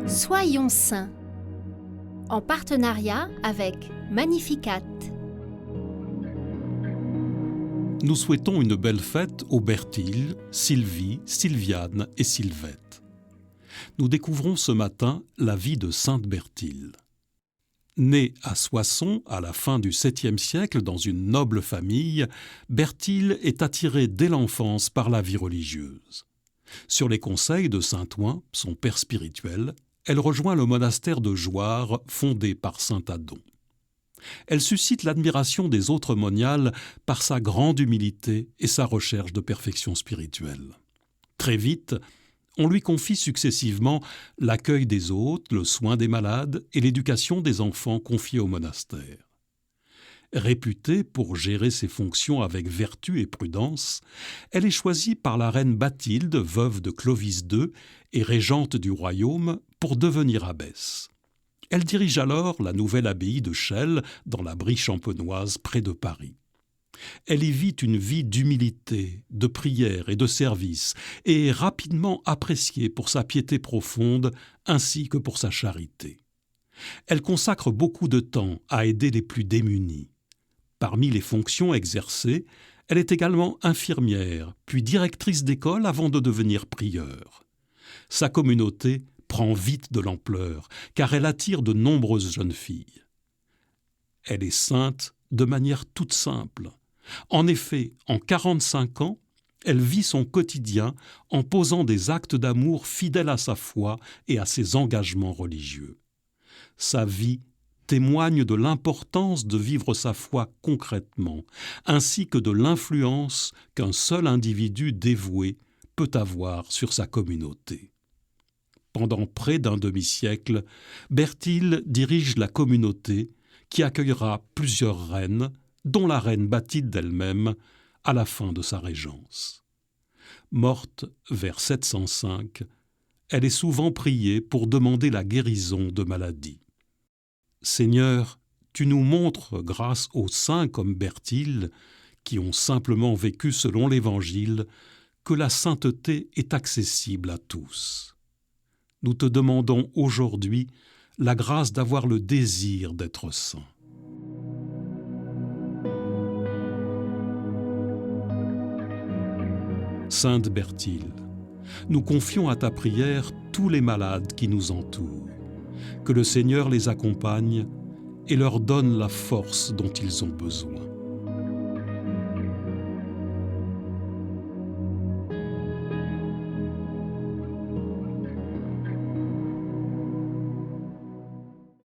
Soyons saints, en partenariat avec Magnificat. Nous souhaitons une belle fête aux Bertil, Sylvie, Sylviane et Sylvette. Nous découvrons ce matin la vie de Sainte Berthilde. Née à Soissons à la fin du 7e siècle dans une noble famille, Berthilde est attirée dès l'enfance par la vie religieuse. Sur les conseils de saint Ouen, son père spirituel, elle rejoint le monastère de Jouarre fondé par saint Adon. Elle suscite l'admiration des autres moniales par sa grande humilité et sa recherche de perfection spirituelle. Très vite, on lui confie successivement l'accueil des hôtes, le soin des malades et l'éducation des enfants confiés au monastère. Réputée pour gérer ses fonctions avec vertu et prudence, elle est choisie par la reine Bathilde, veuve de Clovis II et régente du royaume, pour devenir abbesse. Elle dirige alors la nouvelle abbaye de Chelles, dans la Brie champenoise, près de Paris. Elle y vit une vie d'humilité, de prière et de service, et est rapidement appréciée pour sa piété profonde ainsi que pour sa charité. Elle consacre beaucoup de temps à aider les plus démunis. Parmi les fonctions exercées, elle est également infirmière, puis directrice d'école avant de devenir prieure. Sa communauté prend vite de l'ampleur, car elle attire de nombreuses jeunes filles. Elle est sainte de manière toute simple. En effet, en 45 ans, elle vit son quotidien en posant des actes d'amour fidèles à sa foi et à ses engagements religieux. Sa vie témoigne de l'importance de vivre sa foi concrètement, ainsi que de l'influence qu'un seul individu dévoué peut avoir sur sa communauté. Pendant près d'un demi-siècle, Berthilde dirige la communauté qui accueillera plusieurs reines, dont la reine Bathilde elle-même, à la fin de sa régence. Morte vers 705, elle est souvent priée pour demander la guérison de maladies. Seigneur, tu nous montres, grâce aux saints comme Berthilde, qui ont simplement vécu selon l'Évangile, que la sainteté est accessible à tous. Nous te demandons aujourd'hui la grâce d'avoir le désir d'être saint. Sainte Berthilde, nous confions à ta prière tous les malades qui nous entourent. Que le Seigneur les accompagne et leur donne la force dont ils ont besoin.